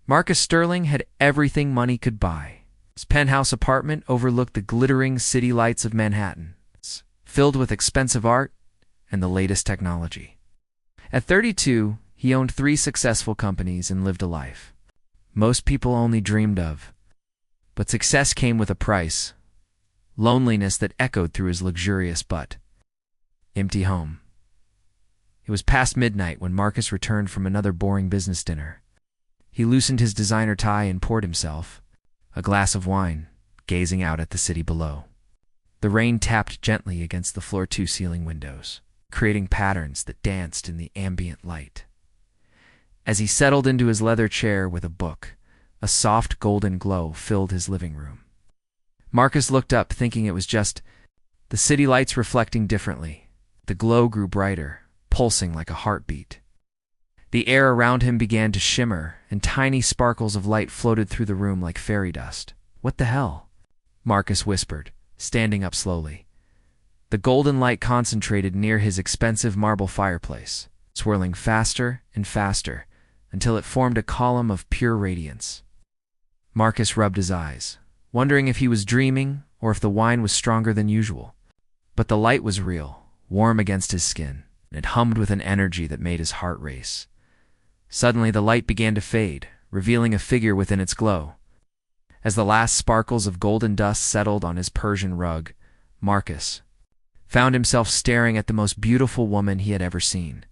Marcus Sterling had everything money could buy. His penthouse apartment overlooked the glittering city lights of Manhattan, filled with expensive art and the latest technology. At 32, he owned 3 successful companies and lived a life most people only dreamed of. But success came with a price, loneliness that echoed through his luxurious but empty home. It was past midnight when Marcus returned from another boring business dinner. He loosened his designer tie and poured himself a glass of wine, gazing out at the city below. The rain tapped gently against the floor-to-ceiling windows, creating patterns that danced in the ambient light. As he settled into his leather chair with a book, a soft golden glow filled his living room. Marcus looked up, thinking it was just the city lights reflecting differently. The glow grew brighter, pulsing like a heartbeat. The air around him began to shimmer, and tiny sparkles of light floated through the room like fairy dust. "What the hell?" Marcus whispered, standing up slowly. The golden light concentrated near his expensive marble fireplace, swirling faster and faster until it formed a column of pure radiance. Marcus rubbed his eyes, wondering if he was dreaming or if the wine was stronger than usual. But the light was real, warm against his skin, and it hummed with an energy that made his heart race. Suddenly the light began to fade, revealing a figure within its glow. As the last sparkles of golden dust settled on his Persian rug, Marcus found himself staring at the most beautiful woman he had ever seen.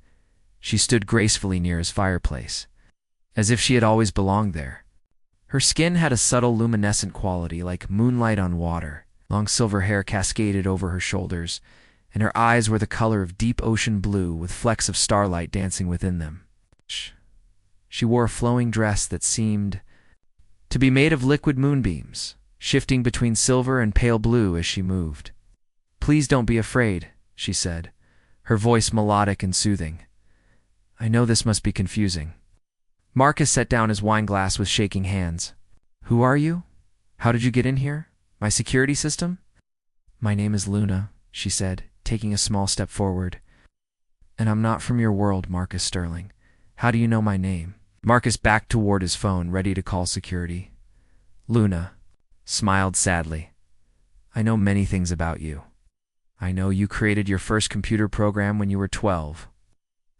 She stood gracefully near his fireplace, as if she had always belonged there. Her skin had a subtle luminescent quality like moonlight on water. Long silver hair cascaded over her shoulders, and her eyes were the color of deep ocean blue with flecks of starlight dancing within them. She wore a flowing dress that seemed to be made of liquid moonbeams, shifting between silver and pale blue as she moved. "Please don't be afraid," she said, her voice melodic and soothing. "I know this must be confusing." Marcus set down his wine glass with shaking hands. "Who are you? How did you get in here? My security system?" "My name is Luna," she said, taking a small step forward. "And I'm not from your world, Marcus Sterling. How do you know my name?" Marcus backed toward his phone, ready to call security. Luna smiled sadly. "I know many things about you. I know you created your first computer program when you were 12.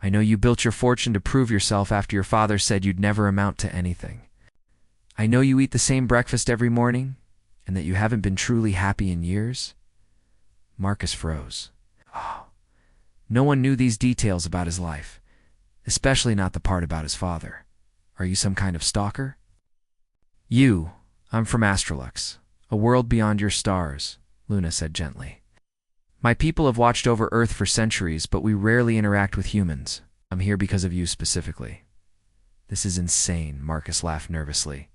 I know you built your fortune to prove yourself after your father said you'd never amount to anything. I know you eat the same breakfast every morning, and that you haven't been truly happy in years." Marcus froze. Oh, no one knew these details about his life, especially not the part about his father. "Are you some kind of stalker?" I'm from Astrolux, a world beyond your stars," Luna said gently. "My people have watched over Earth for centuries, but we rarely interact with humans. I'm here because of you specifically." "This is insane," Marcus laughed nervously.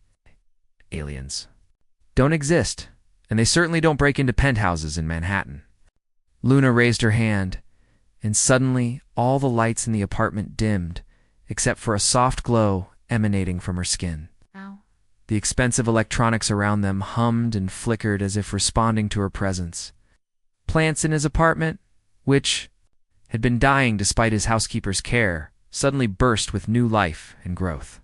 "Aliens don't exist, and they certainly don't break into penthouses in Manhattan." Luna raised her hand, and suddenly all the lights in the apartment dimmed, except for a soft glow emanating from her skin. Ow. The expensive electronics around them hummed and flickered as if responding to her presence. Plants in his apartment, which had been dying despite his housekeeper's care, suddenly burst with new life and growth.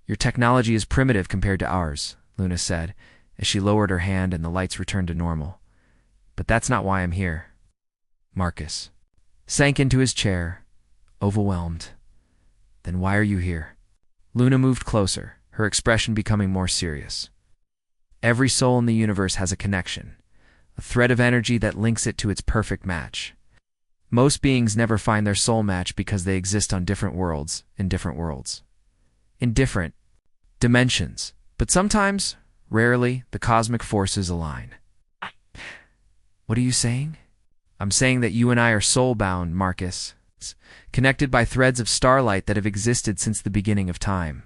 "Your technology is primitive compared to ours," Luna said, as she lowered her hand and the lights returned to normal. "But that's not why I'm here." Marcus sank into his chair, overwhelmed. "Then why are you here?" Luna moved closer, her expression becoming more serious. "Every soul in the universe has a connection, a thread of energy that links it to its perfect match. Most beings never find their soul match because they exist on different worlds, in different dimensions. But sometimes, rarely, the cosmic forces align." "What are you saying?" "I'm saying that you and I are soul-bound, Marcus, connected by threads of starlight that have existed since the beginning of time."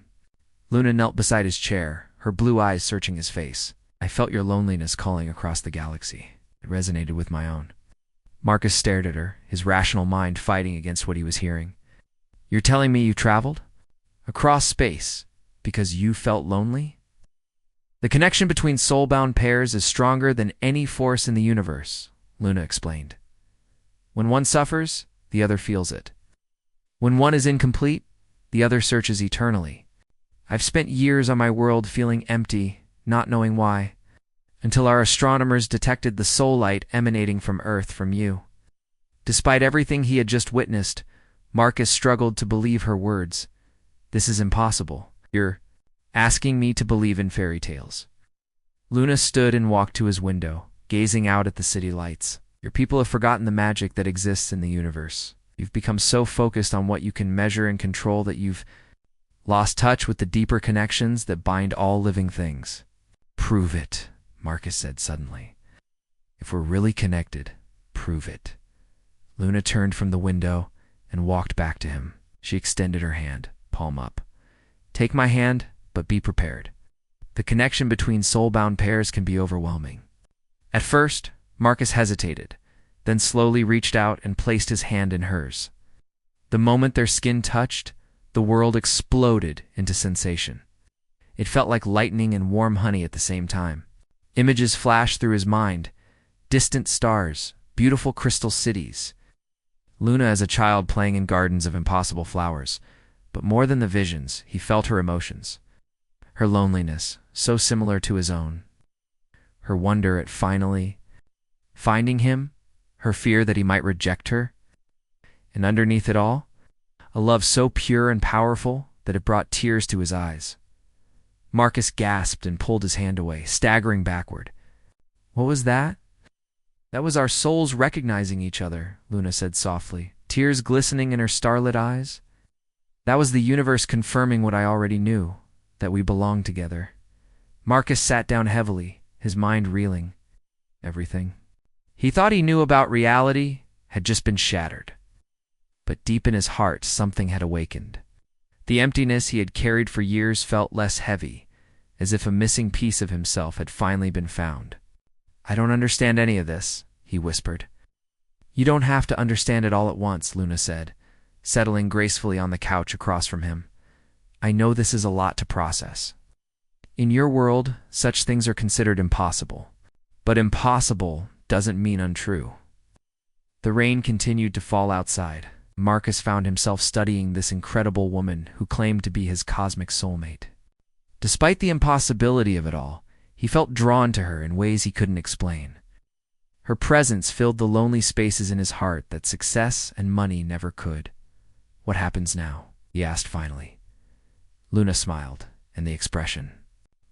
Luna knelt beside his chair, her blue eyes searching his face. "I felt your loneliness calling across the galaxy. It resonated with my own." Marcus stared at her, his rational mind fighting against what he was hearing. "You're telling me you traveled across space because you felt lonely?" "The connection between soul-bound pairs is stronger than any force in the universe," Luna explained. "When one suffers, the other feels it. When one is incomplete, the other searches eternally. I've spent years on my world feeling empty, not knowing why, until our astronomers detected the soul light emanating from Earth from you. Despite everything he had just witnessed, Marcus struggled to believe her words. This is impossible. You're asking me to believe in fairy tales. Luna stood and walked to his window, gazing out at the city lights. Your people have forgotten the magic that exists in the universe. You've become so focused on what you can measure and control that you've lost touch with the deeper connections that bind all living things. Prove it, Marcus said suddenly. If we're really connected, prove it. Luna turned from the window and walked back to him. She extended her hand, palm up. Take my hand, but be prepared. The connection between soul-bound pairs can be overwhelming. At first, Marcus hesitated, then slowly reached out and placed his hand in hers. The moment their skin touched, the world exploded into sensation. It felt like lightning and warm honey at the same time. Images flashed through his mind, distant stars, beautiful crystal cities. Luna as a child playing in gardens of impossible flowers. But more than the visions, he felt her emotions. Her loneliness, so similar to his own. Her wonder at finally finding him, her fear that he might reject her. And underneath it all, a love so pure and powerful that it brought tears to his eyes. Marcus gasped and pulled his hand away, staggering backward. What was that? That was our souls recognizing each other, Luna said softly, tears glistening in her starlit eyes. That was the universe confirming what I already knew, that we belonged together. Marcus sat down heavily, his mind reeling. Everything he thought he knew about reality had just been shattered. But deep in his heart, something had awakened. The emptiness he had carried for years felt less heavy, as if a missing piece of himself had finally been found. I don't understand any of this, he whispered. You don't have to understand it all at once, Luna said, settling gracefully on the couch across from him. I know this is a lot to process. In your world, such things are considered impossible. But impossible doesn't mean untrue. The rain continued to fall outside. Marcus found himself studying this incredible woman who claimed to be his cosmic soulmate. Despite the impossibility of it all, he felt drawn to her in ways he couldn't explain. Her presence filled the lonely spaces in his heart that success and money never could. What happens now? He asked finally. Luna smiled, and the expression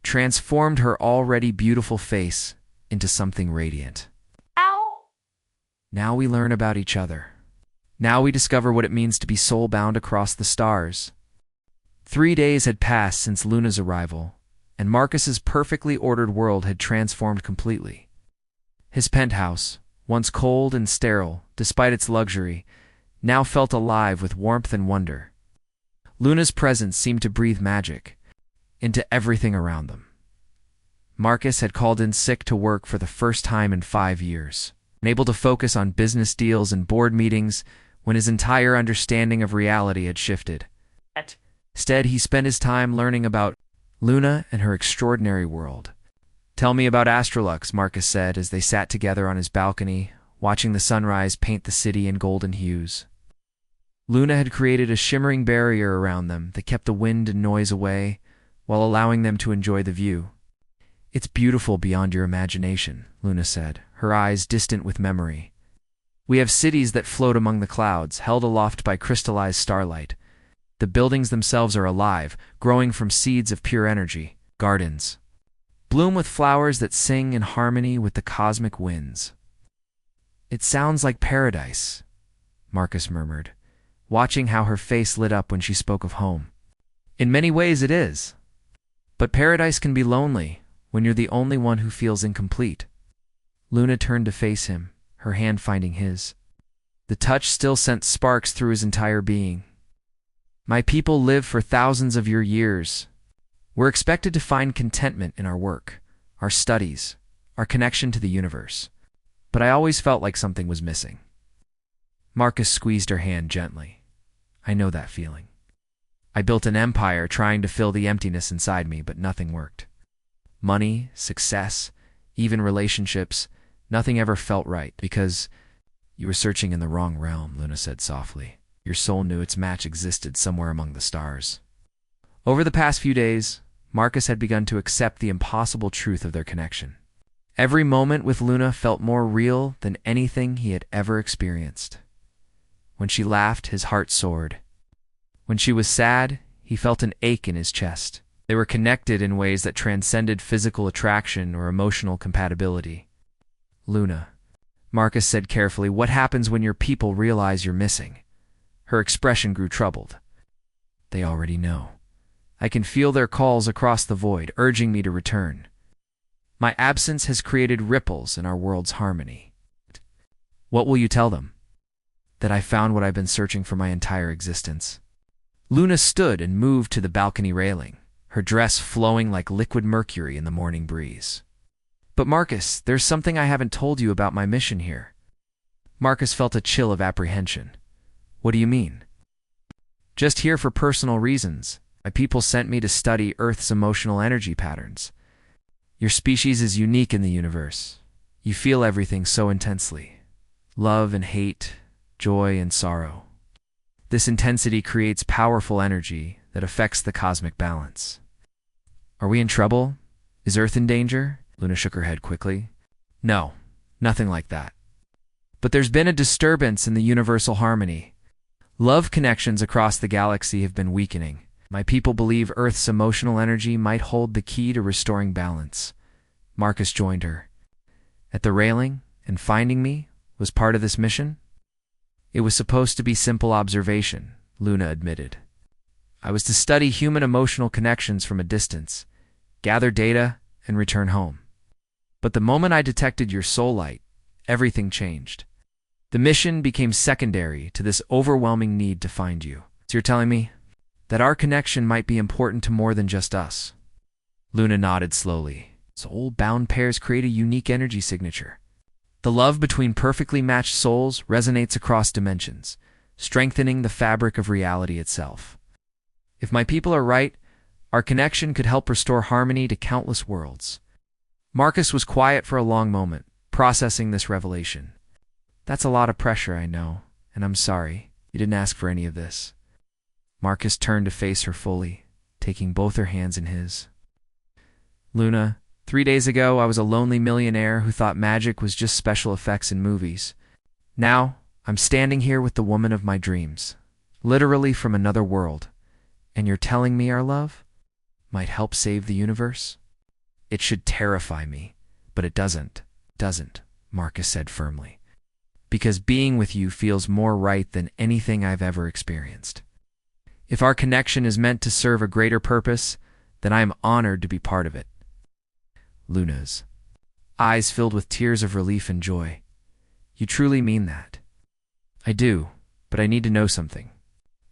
transformed her already beautiful face into something radiant. Ow! Now we learn about each other. Now we discover what it means to be soul-bound across the stars. 3 days had passed since Luna's arrival, and Marcus's perfectly ordered world had transformed completely. His penthouse, once cold and sterile despite its luxury, now felt alive with warmth and wonder. Luna's presence seemed to breathe magic into everything around them. Marcus had called in sick to work for the first time in 5 years, unable to focus on business deals and board meetings when his entire understanding of reality had shifted. Instead, he spent his time learning about Luna and her extraordinary world. Tell me about Astrolux, Marcus said as they sat together on his balcony, watching the sunrise paint the city in golden hues. Luna had created a shimmering barrier around them that kept the wind and noise away while allowing them to enjoy the view. It's beautiful beyond your imagination, Luna said, her eyes distant with memory. We have cities that float among the clouds, held aloft by crystallized starlight. The buildings themselves are alive, growing from seeds of pure energy. Gardens bloom with flowers that sing in harmony with the cosmic winds. It sounds like paradise, Marcus murmured, watching how her face lit up when she spoke of home. In many ways it is. But paradise can be lonely when you're the only one who feels incomplete. Luna turned to face him, her hand finding his. The touch still sent sparks through his entire being. My people live for thousands of your years. We're expected to find contentment in our work, our studies, our connection to the universe. But I always felt like something was missing. Marcus squeezed her hand gently. I know that feeling. I built an empire trying to fill the emptiness inside me, but nothing worked. Money, success, even relationships, nothing ever felt right because you were searching in the wrong realm, Luna said softly. Your soul knew its match existed somewhere among the stars. Over the past few days, Marcus had begun to accept the impossible truth of their connection. Every moment with Luna felt more real than anything he had ever experienced. When she laughed, his heart soared. When she was sad, he felt an ache in his chest. They were connected in ways that transcended physical attraction or emotional compatibility. "Luna," Marcus said carefully, "what happens when your people realize you're missing?" Her expression grew troubled. "They already know. I can feel their calls across the void, urging me to return. My absence has created ripples in our world's harmony." "What will you tell them?" "That I found what I've been searching for my entire existence." Luna stood and moved to the balcony railing, her dress flowing like liquid mercury in the morning breeze. "But Marcus, there's something I haven't told you about my mission here." Marcus felt a chill of apprehension. "What do you mean?" "Just here for personal reasons. My people sent me to study Earth's emotional energy patterns. Your species is unique in the universe. You feel everything so intensely. Love and hate, joy and sorrow. This intensity creates powerful energy that affects the cosmic balance." "Are we in trouble? Is Earth in danger?" Luna shook her head quickly. "No, nothing like that. But there's been a disturbance in the universal harmony. Love connections across the galaxy have been weakening. My people believe Earth's emotional energy might hold the key to restoring balance." Marcus joined her. "At the railing and finding me was part of this mission?" "It was supposed to be simple observation," Luna admitted. "I was to study human emotional connections from a distance, gather data, and return home. But the moment I detected your soul light, everything changed. The mission became secondary to this overwhelming need to find you." "So you're telling me that our connection might be important to more than just us?" Luna nodded slowly. "Soul-bound pairs create a unique energy signature. The love between perfectly matched souls resonates across dimensions, strengthening the fabric of reality itself. If my people are right, our connection could help restore harmony to countless worlds." Marcus was quiet for a long moment, processing this revelation. "That's a lot of pressure, I know, and I'm sorry. You didn't ask for any of this." Marcus turned to face her fully, taking both her hands in his. "Luna, 3 days ago I was a lonely millionaire who thought magic was just special effects in movies. Now, I'm standing here with the woman of my dreams, literally from another world, and you're telling me our love might help save the universe? It should terrify me, but it doesn't, Marcus said firmly. "Because being with you feels more right than anything I've ever experienced. If our connection is meant to serve a greater purpose, then I am honored to be part of it." Luna's eyes filled with tears of relief and joy. "You truly mean that?" "I do, but I need to know something.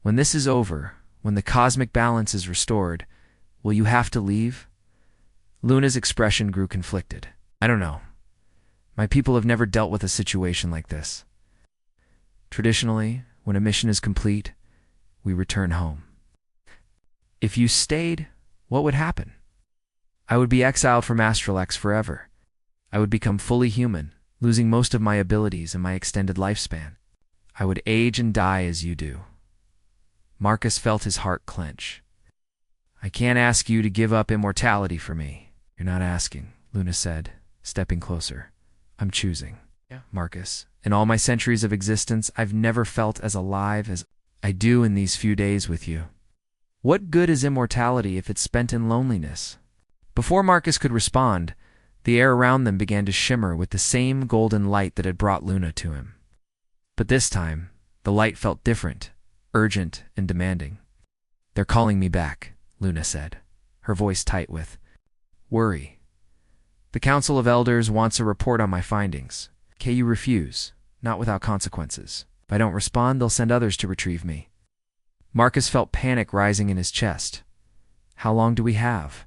When this is over, when the cosmic balance is restored, will you have to leave?" Luna's expression grew conflicted. "I don't know. My people have never dealt with a situation like this. Traditionally, when a mission is complete, we return home. If you stayed, what would happen? I would be exiled from Astral X forever. I would become fully human, losing most of my abilities and my extended lifespan. I would age and die as you do." Marcus felt his heart clench. "I can't ask you to give up immortality for me." "You're not asking," Luna said, stepping closer. "I'm choosing." "Yeah, Marcus, in all my centuries of existence, I've never felt as alive as I do in these few days with you. What good is immortality if it's spent in loneliness?" Before Marcus could respond, the air around them began to shimmer with the same golden light that had brought Luna to him. But this time, the light felt different, urgent and demanding. "They're calling me back," Luna said, her voice tight with worry. "The Council of Elders wants a report on my findings. Can you refuse? Not without consequences. If I don't respond, they'll send others to retrieve me." Marcus felt panic rising in his chest. "How long do we have?"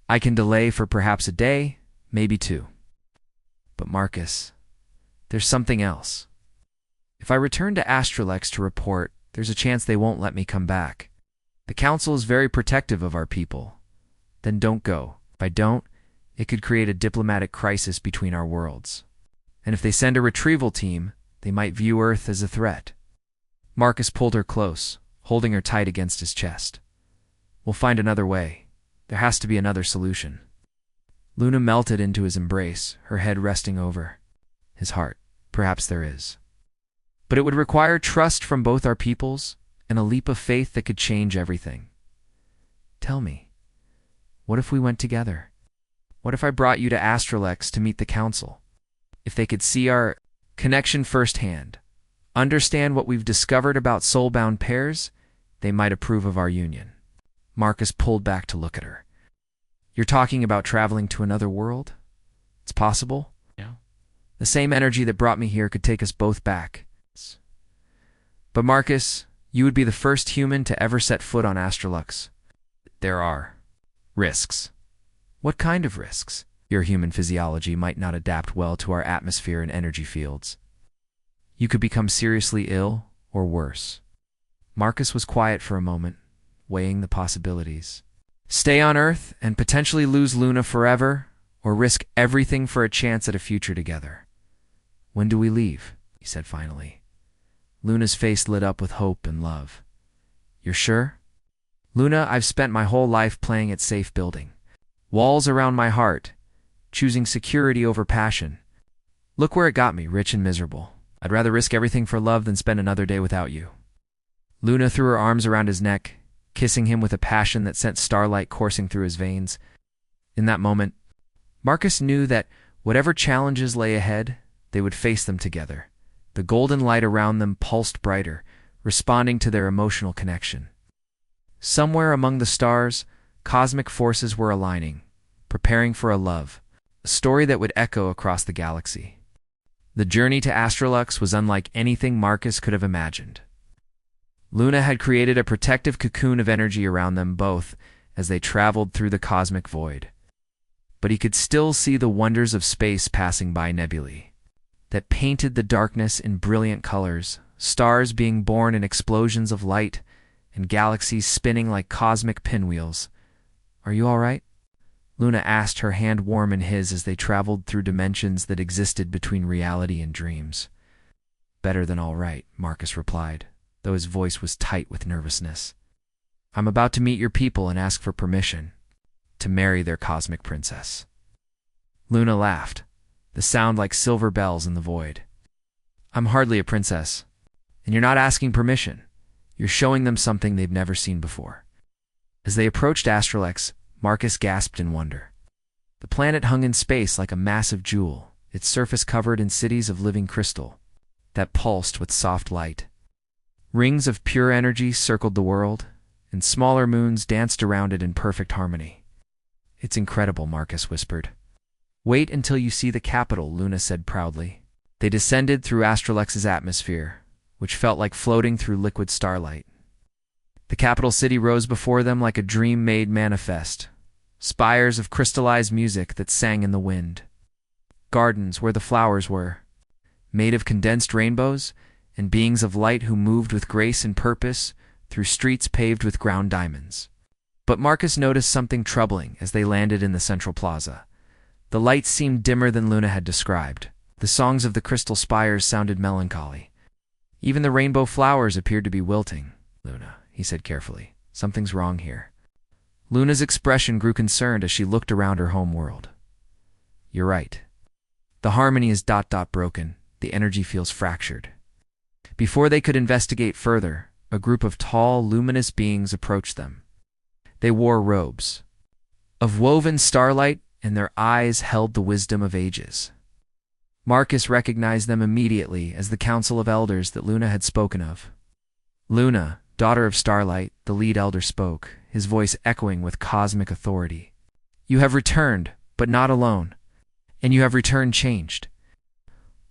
"I can delay for perhaps a day, maybe 2. "But Marcus, there's something else. If I return to Astralex to report, there's a chance they won't let me come back. The Council is very protective of our people. Then don't go. If I don't, it could create a diplomatic crisis between our worlds. And if they send a retrieval team, they might view Earth as a threat." Marcus pulled her close, holding her tight against his chest. We'll find another way. There has to be another solution. Luna melted into his embrace, her head resting over his heart. Perhaps there is. But it would require trust from both our peoples and a leap of faith that could change everything. Tell me, what if we went together? What if I brought you to Astralex to meet the council? If they could see our connection firsthand, understand what we've discovered about soul-bound pairs, they might approve of our union. Marcus pulled back to look at her. You're talking about traveling to another world? It's possible? Yeah. The same energy that brought me here could take us both back. But Marcus, you would be the first human to ever set foot on Astralux. There are risks. What kind of risks? Your human physiology might not adapt well to our atmosphere and energy fields. You could become seriously ill, or worse. Marcus was quiet for a moment, weighing the possibilities. Stay on Earth and potentially lose Luna forever, or risk everything for a chance at a future together. When do we leave? He said finally. Luna's face lit up with hope and love. You're sure? Luna, I've spent my whole life playing it safe, building walls around my heart, choosing security over passion. Look where it got me, rich and miserable. I'd rather risk everything for love than spend another day without you. Luna threw her arms around his neck, kissing him with a passion that sent starlight coursing through his veins. In that moment, Marcus knew that whatever challenges lay ahead, they would face them together. The golden light around them pulsed brighter, responding to their emotional connection. Somewhere among the stars, cosmic forces were aligning, preparing for a love, a story that would echo across the galaxy. The journey to Astralux was unlike anything Marcus could have imagined. Luna had created a protective cocoon of energy around them both as they traveled through the cosmic void. But he could still see the wonders of space passing by nebulae that painted the darkness in brilliant colors, stars being born in explosions of light, and galaxies spinning like cosmic pinwheels. Are you all right? Luna asked, her hand warm in his as they traveled through dimensions that existed between reality and dreams. Better than all right, Marcus replied, though his voice was tight with nervousness. I'm about to meet your people and ask for permission to marry their cosmic princess. Luna laughed, the sound like silver bells in the void. I'm hardly a princess, and you're not asking permission. You're showing them something they've never seen before. As they approached Astralex, Marcus gasped in wonder. The planet hung in space like a massive jewel, its surface covered in cities of living crystal that pulsed with soft light. Rings of pure energy circled the world, and smaller moons danced around it in perfect harmony. It's incredible, Marcus whispered. Wait until you see the capital, Luna said proudly. They descended through Astralex's atmosphere, which felt like floating through liquid starlight. The capital city rose before them like a dream made manifest, spires of crystallized music that sang in the wind. Gardens where the flowers were, made of condensed rainbows, and beings of light who moved with grace and purpose through streets paved with ground diamonds. But Marcus noticed something troubling as they landed in the central plaza. The lights seemed dimmer than Luna had described. The songs of the crystal spires sounded melancholy. Even the rainbow flowers appeared to be wilting. Luna, he said carefully, something's wrong here. Luna's expression grew concerned as she looked around her home world. You're right. The harmony is broken. The energy feels fractured. Before they could investigate further, a group of tall, luminous beings approached them. They wore robes of woven starlight, and their eyes held the wisdom of ages. Marcus recognized them immediately as the Council of Elders that Luna had spoken of. Luna, daughter of Starlight, the lead elder spoke, his voice echoing with cosmic authority. You have returned, but not alone, and you have returned changed.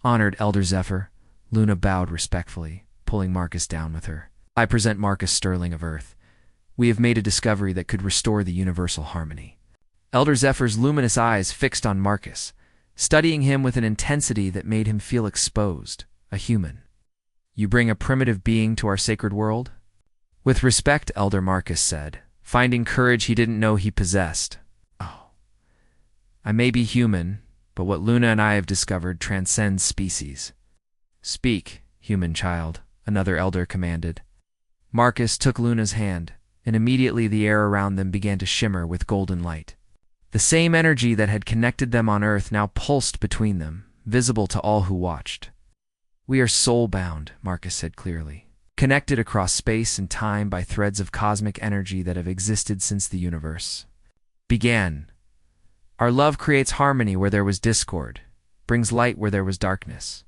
Honored Elder Zephyr, Luna bowed respectfully, pulling Marcus down with her. I present Marcus Sterling of Earth. We have made a discovery that could restore the universal harmony. Elder Zephyr's luminous eyes fixed on Marcus, studying him with an intensity that made him feel exposed, a human. You bring a primitive being to our sacred world? With respect, Elder Marcus said, finding courage he didn't know he possessed. Oh. I may be human, but what Luna and I have discovered transcends species. Speak, human child, another elder commanded. Marcus took Luna's hand, and immediately the air around them began to shimmer with golden light. The same energy that had connected them on Earth now pulsed between them, visible to all who watched. "We are soul-bound," Marcus said clearly, "connected across space and time by threads of cosmic energy that have existed since the universe began. Our love creates harmony where there was discord, brings light where there was darkness."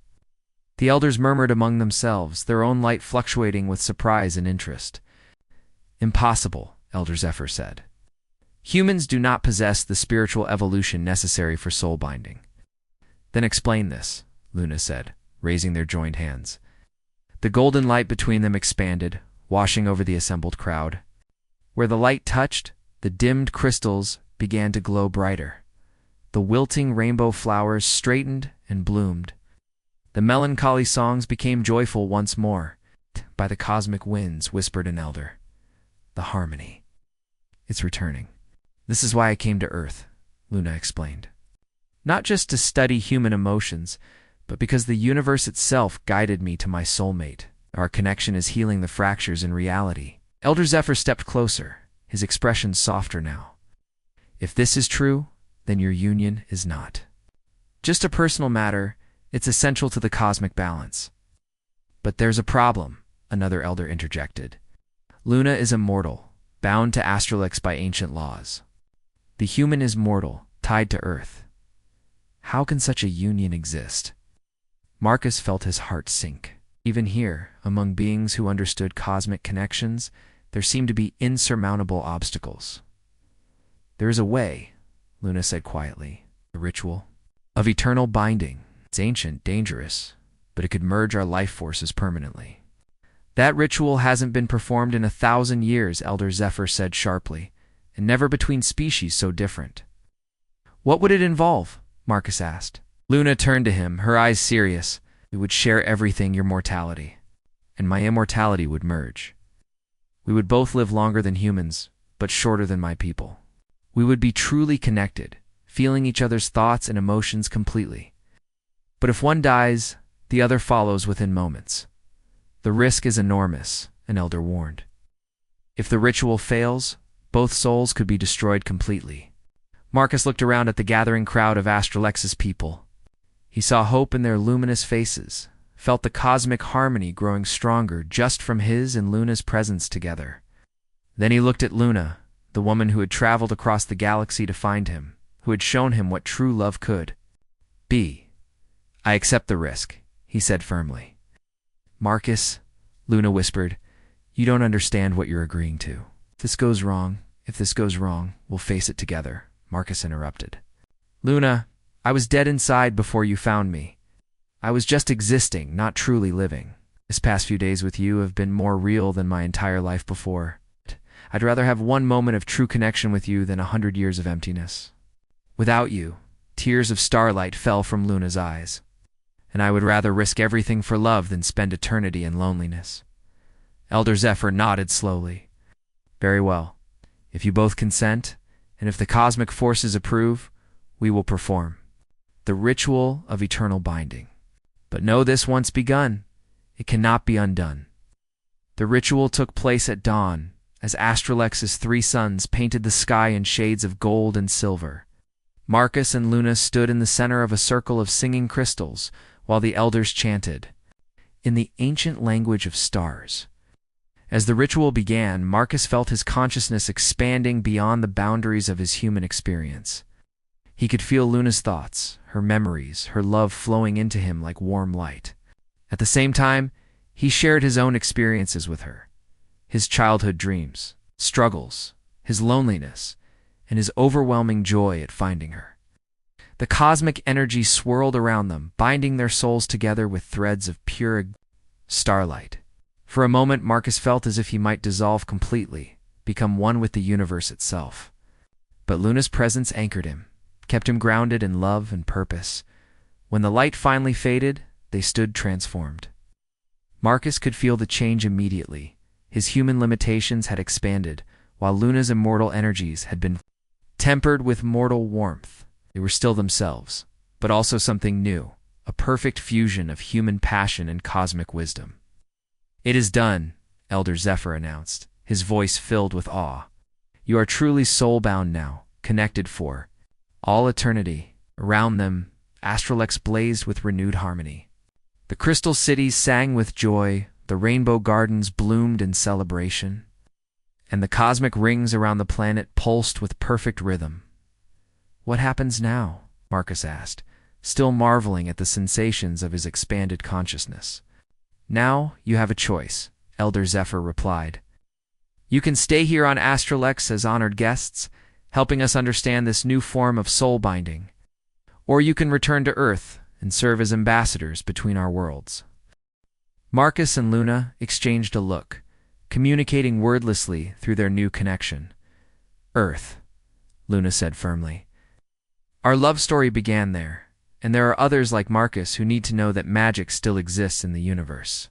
The elders murmured among themselves, their own light fluctuating with surprise and interest. "Impossible," Elder Zephyr said. "Humans do not possess the spiritual evolution necessary for soul binding." "Then explain this," Luna said, raising their joined hands. The golden light between them expanded, washing over the assembled crowd. Where the light touched, the dimmed crystals began to glow brighter. The wilting rainbow flowers straightened and bloomed. The melancholy songs became joyful once more. "By the cosmic winds," whispered an elder. "The harmony. It's returning." "This is why I came to Earth," Luna explained. "Not just to study human emotions, but because the universe itself guided me to my soulmate. Our connection is healing the fractures in reality." Elder Zephyr stepped closer, his expression softer now. "If this is true, then your union is not just a personal matter, it's essential to the cosmic balance." "But there's a problem," another elder interjected. "Luna is immortal, bound to Astrolix by ancient laws. The human is mortal, tied to Earth. How can such a union exist?" Marcus felt his heart sink. Even here, among beings who understood cosmic connections, there seemed to be insurmountable obstacles. "There is a way," Luna said quietly. "The ritual of eternal binding. It's ancient, dangerous, but it could merge our life forces permanently." "That ritual hasn't been performed in 1,000 years," Elder Zephyr said sharply, "and never between species so different." "What would it involve?" Marcus asked. Luna turned to him, her eyes serious. "We would share everything, your mortality, and my immortality would merge. We would both live longer than humans, but shorter than my people. We would be truly connected, feeling each other's thoughts and emotions completely. But if one dies, the other follows within moments. The risk is enormous," an elder warned. "If the ritual fails, both souls could be destroyed completely." Marcus looked around at the gathering crowd of Astrolex's people. He saw hope in their luminous faces, felt the cosmic harmony growing stronger just from his and Luna's presence together. Then he looked at Luna, the woman who had traveled across the galaxy to find him, who had shown him what true love could be. "I accept the risk," he said firmly. "Marcus," Luna whispered, "you don't understand what you're agreeing to." If this goes wrong, we'll face it together," Marcus interrupted. "Luna, I was dead inside before you found me. I was just existing, not truly living. This past few days with you have been more real than my entire life before. I'd rather have one moment of true connection with you than 100 years of emptiness." Without you, tears of starlight fell from Luna's eyes. "And I would rather risk everything for love than spend eternity in loneliness." Elder Zephyr nodded slowly. "Very well. If you both consent, and if the cosmic forces approve, we will perform the ritual of eternal binding. But know this: once begun, it cannot be undone." The ritual took place at dawn, as Astrolex's 3 suns painted the sky in shades of gold and silver. Marcus and Luna stood in the center of a circle of singing crystals, while the elders chanted, in the ancient language of stars. As the ritual began, Marcus felt his consciousness expanding beyond the boundaries of his human experience. He could feel Luna's thoughts, her memories, her love flowing into him like warm light. At the same time, he shared his own experiences with her, his childhood dreams, struggles, his loneliness, and his overwhelming joy at finding her. The cosmic energy swirled around them, binding their souls together with threads of pure starlight. For a moment, Marcus felt as if he might dissolve completely, become one with the universe itself. But Luna's presence anchored him, kept him grounded in love and purpose. When the light finally faded, they stood transformed. Marcus could feel the change immediately. His human limitations had expanded, while Luna's immortal energies had been tempered with mortal warmth. They were still themselves, but also something new, a perfect fusion of human passion and cosmic wisdom. "It is done," Elder Zephyr announced, his voice filled with awe. "You are truly soul-bound now, connected for all eternity." Around them, Astralex blazed with renewed harmony. The crystal cities sang with joy, the rainbow gardens bloomed in celebration, and the cosmic rings around the planet pulsed with perfect rhythm. "What happens now?" Marcus asked, still marveling at the sensations of his expanded consciousness. "Now you have a choice," Elder Zephyr replied. "You can stay here on Astralex as honored guests, helping us understand this new form of soul binding, or you can return to Earth and serve as ambassadors between our worlds." Marcus and Luna exchanged a look, communicating wordlessly through their new connection. "Earth," Luna said firmly. "Our love story began there, and there are others like Marcus who need to know that magic still exists in the universe."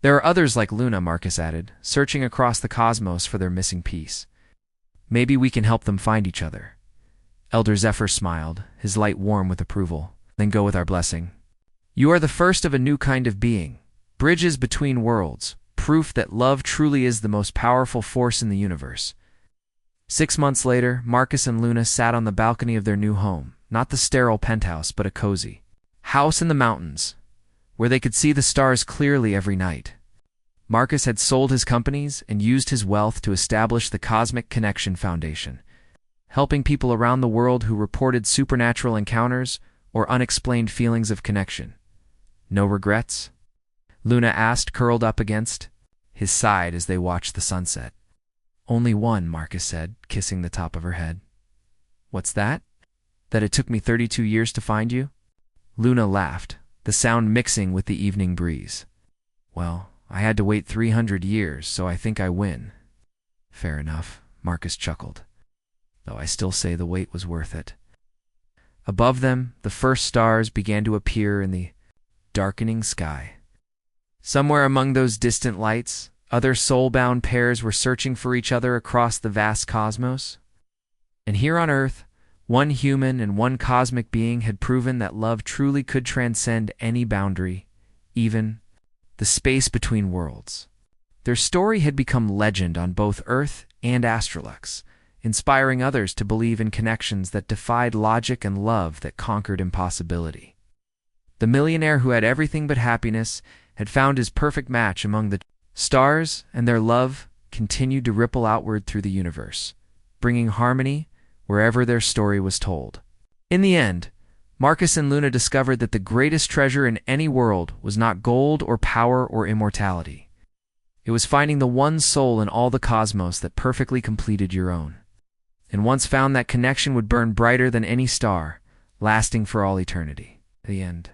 "There are others like Luna," Marcus added, searching across the cosmos for their missing piece. "Maybe we can help them find each other." Elder Zephyr smiled, his light warm with approval. "Then go with our blessing. You are the first of a new kind of being, bridges between worlds, proof that love truly is the most powerful force in the universe." 6 months later, Marcus and Luna sat on the balcony of their new home, not the sterile penthouse, but a cozy house in the mountains, where they could see the stars clearly every night. Marcus had sold his companies and used his wealth to establish the Cosmic Connection Foundation, helping people around the world who reported supernatural encounters or unexplained feelings of connection. "No regrets?" Luna asked, curled up against his side as they watched the sunset. "Only one," Marcus said, kissing the top of her head. "What's that?" "That it took me 32 years to find you?" Luna laughed, the sound mixing with the evening breeze. "Well, I had to wait 300 years, so I think I win." "Fair enough," Marcus chuckled, "though I still say the wait was worth it." Above them, the first stars began to appear in the darkening sky. Somewhere among those distant lights, other soul-bound pairs were searching for each other across the vast cosmos. And here on Earth, one human and one cosmic being had proven that love truly could transcend any boundary, even the space between worlds. Their story had become legend on both Earth and Astralex, inspiring others to believe in connections that defied logic and love that conquered impossibility. The millionaire who had everything but happiness had found his perfect match among the stars, and their love continued to ripple outward through the universe, bringing harmony wherever their story was told. In the end, Marcus and Luna discovered that the greatest treasure in any world was not gold or power or immortality. It was finding the one soul in all the cosmos that perfectly completed your own. And once found, that connection would burn brighter than any star, lasting for all eternity. The end.